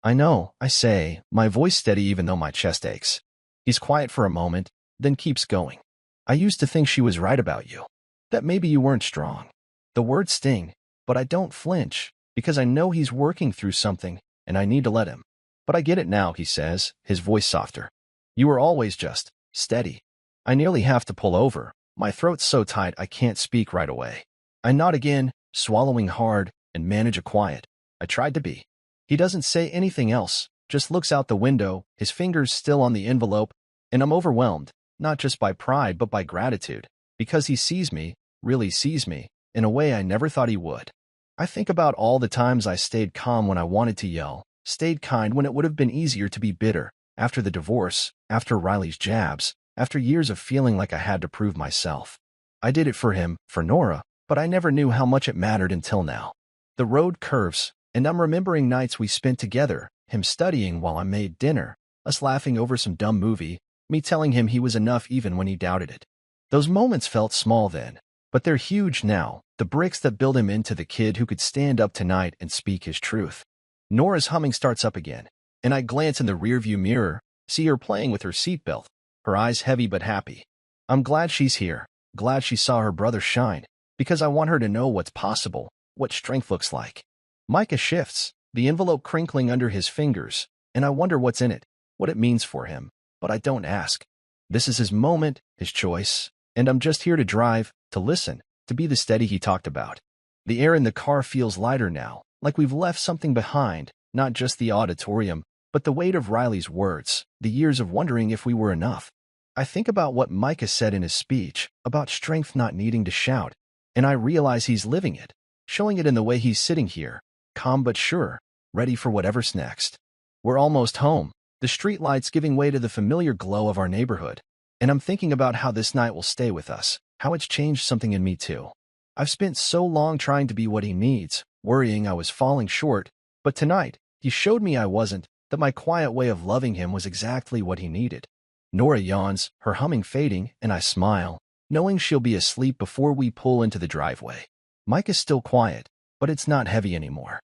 I know, I say, my voice steady even though my chest aches. He's quiet for a moment, then keeps going. I used to think she was right about you, that maybe you weren't strong. The words sting, but I don't flinch, because I know he's working through something, and I need to let him. But I get it now, he says, his voice softer. You were always just steady. I nearly have to pull over. My throat's so tight I can't speak right away. I nod again, swallowing hard, and manage a quiet. I tried to be. He doesn't say anything else, just looks out the window, his fingers still on the envelope, and I'm overwhelmed, not just by pride but by gratitude, because he sees me, really sees me, in a way I never thought he would. I think about all the times I stayed calm when I wanted to yell, stayed kind when it would have been easier to be bitter, after the divorce, after Riley's jabs, after years of feeling like I had to prove myself. I did it for him, for Nora, but I never knew how much it mattered until now. The road curves, and I'm remembering nights we spent together, him studying while I made dinner, us laughing over some dumb movie, me telling him he was enough even when he doubted it. Those moments felt small then, but they're huge now, the bricks that build him into the kid who could stand up tonight and speak his truth. Nora's humming starts up again, and I glance in the rearview mirror, see her playing with her seatbelt, her eyes heavy but happy. I'm glad she's here, glad she saw her brother shine, because I want her to know what's possible, what strength looks like. Micah shifts, the envelope crinkling under his fingers, and I wonder what's in it, what it means for him, but I don't ask. This is his moment, his choice, And I'm just here to drive, to listen, to be the steady he talked about. The air in the car feels lighter now, like we've left something behind, not just the auditorium, but the weight of Riley's words, the years of wondering if we were enough. I think about what Micah said in his speech, about strength not needing to shout, and I realize he's living it, showing it in the way he's sitting here, calm but sure, ready for whatever's next. We're almost home, the streetlights giving way to the familiar glow of our neighborhood, and I'm thinking about how this night will stay with us, how it's changed something in me too. I've spent so long trying to be what he needs, worrying I was falling short, but tonight, he showed me I wasn't, that my quiet way of loving him was exactly what he needed. Nora yawns, her humming fading, and I smile, knowing she'll be asleep before we pull into the driveway. Mike is still quiet, but it's not heavy anymore.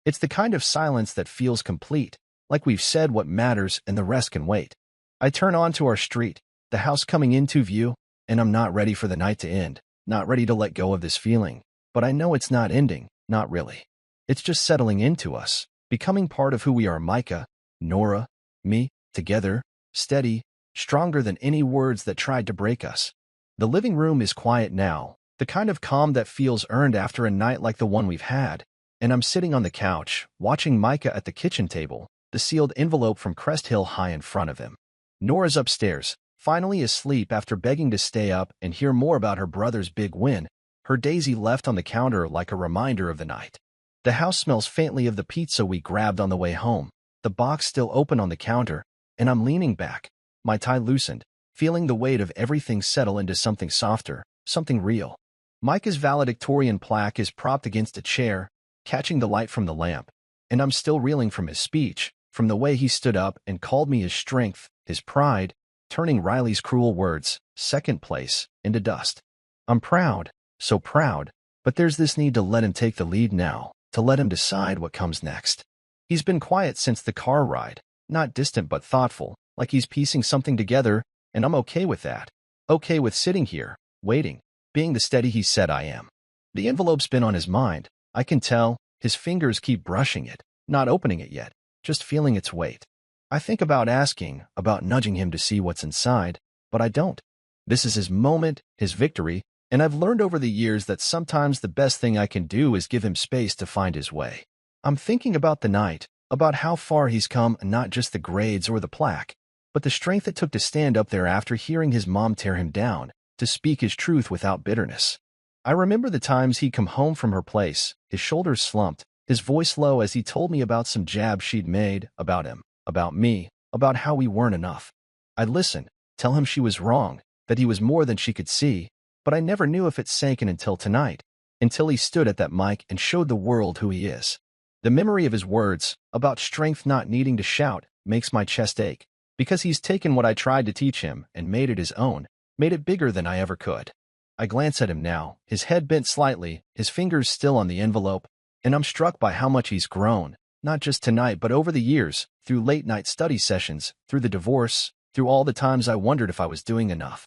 It's the kind of silence that feels complete, like we've said what matters and the rest can wait. I turn onto our street, the house coming into view, and I'm not ready for the night to end, not ready to let go of this feeling, but I know it's not ending, not really. It's just settling into us, becoming part of who we are. Micah, Nora, me, together, steady, stronger than any words that tried to break us. The living room is quiet now, the kind of calm that feels earned after a night like the one we've had, and I'm sitting on the couch, watching Micah at the kitchen table, the sealed envelope from Crest Hill high in front of him. Nora's upstairs, finally asleep after begging to stay up and hear more about her brother's big win, her daisy left on the counter like a reminder of the night. The house smells faintly of the pizza we grabbed on the way home, the box still open on the counter, and I'm leaning back, my tie loosened, feeling the weight of everything settle into something softer, something real. Micah's valedictorian plaque is propped against a chair, catching the light from the lamp, and I'm still reeling from his speech, from the way he stood up and called me his strength, his pride, turning Riley's cruel words, second place, into dust. I'm proud, so proud, but there's this need to let him take the lead now, to let him decide what comes next. He's been quiet since the car ride, not distant but thoughtful, like he's piecing something together, and I'm okay with that. Okay with sitting here, waiting, being the steady he said I am. The envelope's been on his mind, I can tell, his fingers keep brushing it, not opening it yet, just feeling its weight. I think about asking, about nudging him to see what's inside, but I don't. This is his moment, his victory, and I've learned over the years that sometimes the best thing I can do is give him space to find his way. I'm thinking about the night, about how far he's come, not just the grades or the plaque, but the strength it took to stand up there after hearing his mom tear him down, to speak his truth without bitterness. I remember the times he'd come home from her place, his shoulders slumped, his voice low as he told me about some jabs she'd made, about him, about me, about how we weren't enough. I'd listen, tell him she was wrong, that he was more than she could see, but I never knew if it sank in until tonight, until he stood at that mic and showed the world who he is. The memory of his words, about strength not needing to shout, makes my chest ache, because he's taken what I tried to teach him and made it his own, made it bigger than I ever could. I glance at him now, his head bent slightly, his fingers still on the envelope, and I'm struck by how much he's grown, not just tonight but over the years, through late-night study sessions, through the divorce, through all the times I wondered if I was doing enough.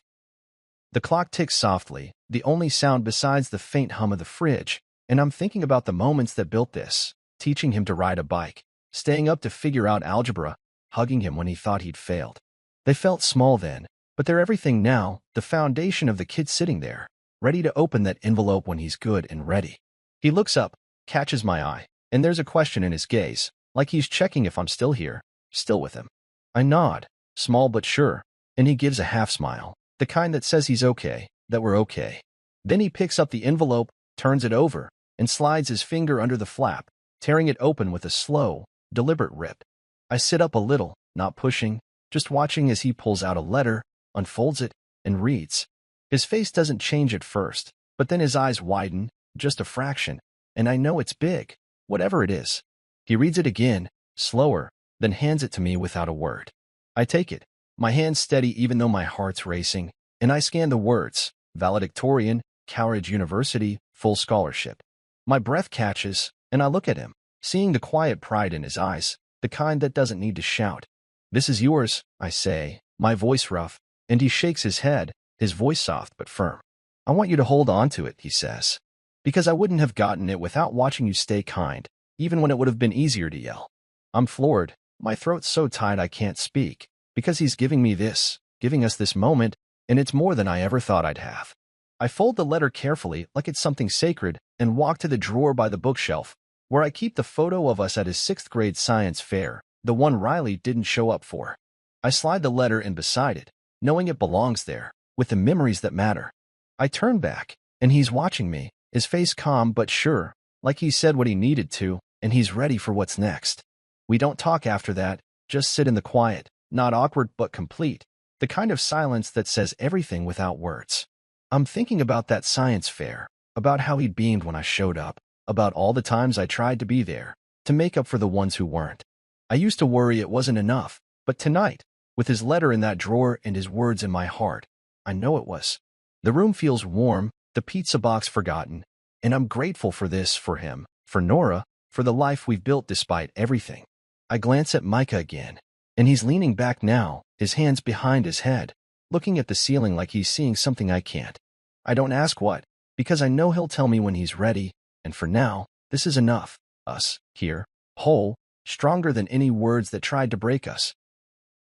The clock ticks softly, the only sound besides the faint hum of the fridge, and I'm thinking about the moments that built this, teaching him to ride a bike, staying up to figure out algebra, hugging him when he thought he'd failed. They felt small then, but they're everything now, the foundation of the kid sitting there, ready to open that envelope when he's good and ready. He looks up, catches my eye, and there's a question in his gaze, like he's checking if I'm still here, still with him. I nod, small but sure, and he gives a half-smile, the kind that says he's okay, that we're okay. Then he picks up the envelope, turns it over, and slides his finger under the flap, tearing it open with a slow, deliberate rip. I sit up a little, not pushing, just watching as he pulls out a letter, unfolds it, and reads. His face doesn't change at first, but then his eyes widen, just a fraction, and I know it's big, whatever it is. He reads it again, slower, then hands it to me without a word. I take it, my hand steady even though my heart's racing, and I scan the words, valedictorian, Cowridge University, full scholarship. My breath catches, and I look at him, seeing the quiet pride in his eyes, the kind that doesn't need to shout. This is yours, I say, my voice rough, and he shakes his head, his voice soft but firm. I want you to hold on to it, he says, because I wouldn't have gotten it without watching you stay kind, even when it would have been easier to yell. I'm floored, my throat's so tight I can't speak, because he's giving me this, giving us this moment, and it's more than I ever thought I'd have. I fold the letter carefully like it's something sacred and walk to the drawer by the bookshelf, where I keep the photo of us at his 6th grade science fair, the one Riley didn't show up for. I slide the letter in beside it, knowing it belongs there, with the memories that matter. I turn back, and he's watching me, his face calm but sure, like he said what he needed to, and he's ready for what's next. We don't talk after that, just sit in the quiet, not awkward but complete, the kind of silence that says everything without words. I'm thinking about that science fair, about how he beamed when I showed up, about all the times I tried to be there, to make up for the ones who weren't. I used to worry it wasn't enough, but tonight, with his letter in that drawer and his words in my heart, I know it was. The room feels warm, the pizza box forgotten, and I'm grateful for this, for him, for Nora, for the life we've built despite everything. I glance at Micah again, and he's leaning back now, his hands behind his head, looking at the ceiling like he's seeing something I can't. I don't ask what, because I know he'll tell me when he's ready, and for now, this is enough. Us, here, whole, stronger than any words that tried to break us.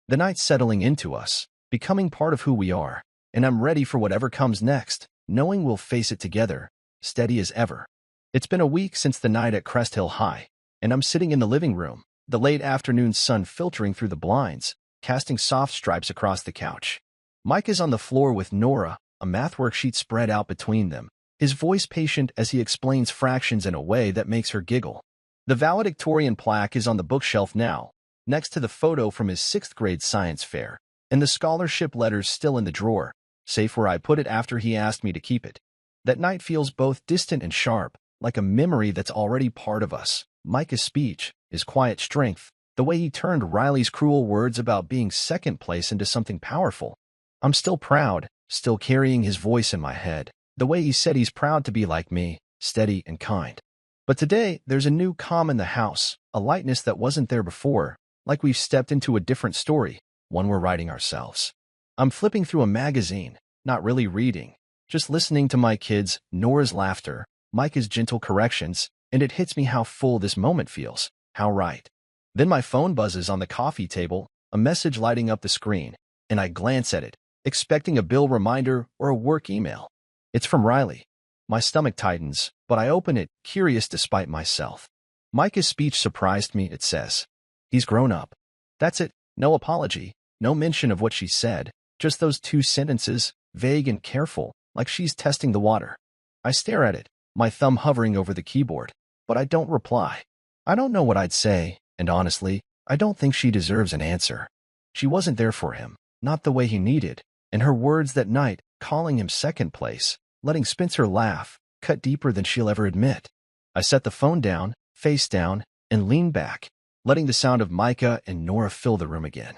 The night's settling into us, becoming part of who we are, and I'm ready for whatever comes next, knowing we'll face it together, steady as ever. It's been a week since the night at Crest Hill High, and I'm sitting in the living room, the late afternoon sun filtering through the blinds, casting soft stripes across the couch. Mike is on the floor with Nora, a math worksheet spread out between them, his voice patient as he explains fractions in a way that makes her giggle. The valedictorian plaque is on the bookshelf now, next to the photo from his 6th grade science fair, and the scholarship letters still in the drawer, safe where I put it after he asked me to keep it. That night feels both distant and sharp, like a memory that's already part of us. Micah's speech, his quiet strength, the way he turned Riley's cruel words about being second place into something powerful. I'm still proud, still carrying his voice in my head, the way he said he's proud to be like me, steady and kind. But today, there's a new calm in the house, a lightness that wasn't there before, like we've stepped into a different story, one we're writing ourselves. I'm flipping through a magazine, not really reading, just listening to my kids, Nora's laughter, Micah's gentle corrections, and it hits me how full this moment feels, how right. Then my phone buzzes on the coffee table, a message lighting up the screen, and I glance at it, expecting a bill reminder or a work email. It's from Riley. My stomach tightens, but I open it, curious despite myself. Micah's speech surprised me, it says. He's grown up. That's it, no apology, no mention of what she said, just those 2 sentences, vague and careful, like she's testing the water. I stare at it, my thumb hovering over the keyboard, but I don't reply. I don't know what I'd say, and honestly, I don't think she deserves an answer. She wasn't there for him, not the way he needed, and her words that night, calling him second place, letting Spencer laugh, cut deeper than she'll ever admit. I set the phone down, face down, and lean back, letting the sound of Micah and Nora fill the room again.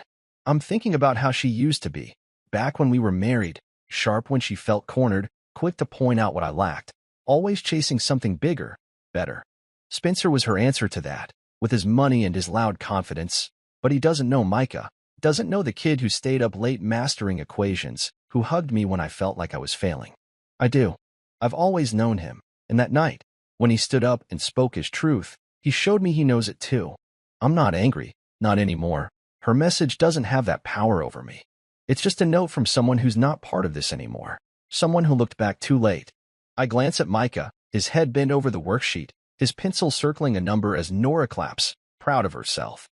I'm thinking about how she used to be, back when we were married, sharp when she felt cornered, quick to point out what I lacked, always chasing something bigger, better. Spencer was her answer to that, with his money and his loud confidence, but he doesn't know Micah, doesn't know the kid who stayed up late mastering equations, who hugged me when I felt like I was failing. I do. I've always known him, and that night, when he stood up and spoke his truth, he showed me he knows it too. I'm not angry, not anymore. Her message doesn't have that power over me. It's just a note from someone who's not part of this anymore, someone who looked back too late. I glance at Micah, his head bent over the worksheet, his pencil circling a number as Nora claps, proud of herself.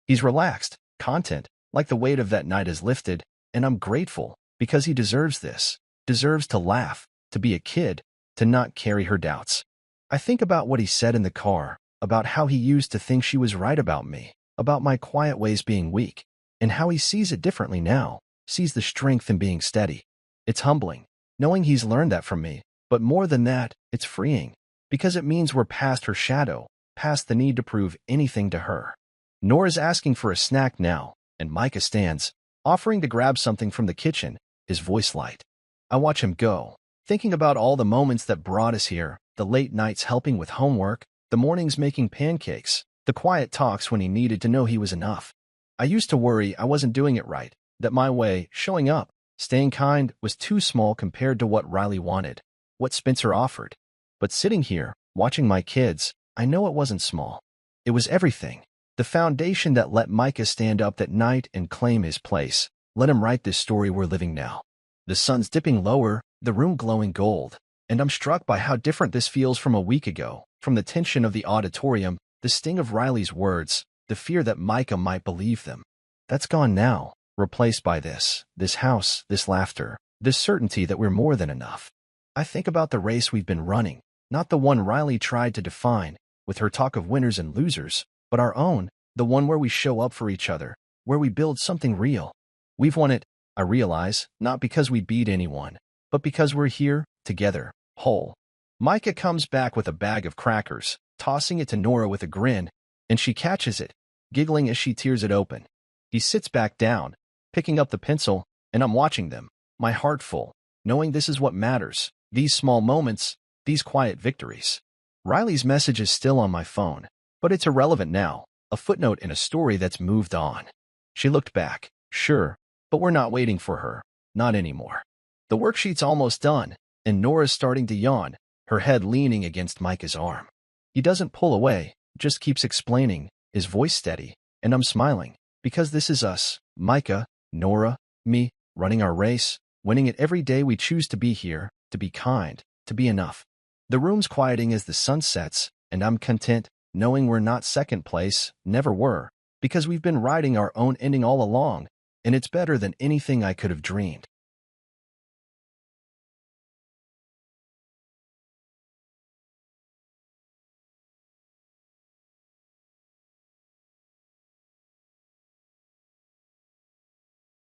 He's relaxed, content, like the weight of that night is lifted, and I'm grateful, because he deserves this, deserves to laugh, to be a kid, to not carry her doubts. I think about what he said in the car, about how he used to think she was right about me, about my quiet ways being weak, and how he sees it differently now, sees the strength in being steady. It's humbling, knowing he's learned that from me, but more than that, it's freeing, because it means we're past her shadow, past the need to prove anything to her. Nora's asking for a snack now, and Micah stands, offering to grab something from the kitchen, his voice light. I watch him go, thinking about all the moments that brought us here, the late nights helping with homework, the mornings making pancakes, the quiet talks when he needed to know he was enough. I used to worry I wasn't doing it right, that my way, showing up, staying kind, was too small compared to what Riley wanted, what Spencer offered. But sitting here, watching my kids, I know it wasn't small. It was everything. The foundation that let Micah stand up that night and claim his place, let him write this story we're living now. The sun's dipping lower, the room glowing gold, and I'm struck by how different this feels from a week ago, from the tension of the auditorium, the sting of Riley's words, the fear that Micah might believe them. That's gone now, replaced by this house, this laughter, this certainty that we're more than enough. I think about the race we've been running, not the one Riley tried to define, with her talk of winners and losers, but our own, the one where we show up for each other, where we build something real. We've won it, I realize, not because we beat anyone, but because we're here, together, whole. Micah comes back with a bag of crackers, tossing it to Nora with a grin, and she catches it, giggling as she tears it open. He sits back down, picking up the pencil, and I'm watching them, my heart full, knowing this is what matters, these small moments, these quiet victories. Riley's message is still on my phone, but it's irrelevant now, a footnote in a story that's moved on. She looked back, sure, but we're not waiting for her, not anymore. The worksheet's almost done, and Nora's starting to yawn, her head leaning against Micah's arm. He doesn't pull away, just keeps explaining, his voice steady, and I'm smiling, because this is us, Micah, Nora, me, running our race, winning it every day we choose to be here, to be kind, to be enough. The room's quieting as the sun sets, and I'm content, knowing we're not second place, never were, because we've been writing our own ending all along, and it's better than anything I could have dreamed.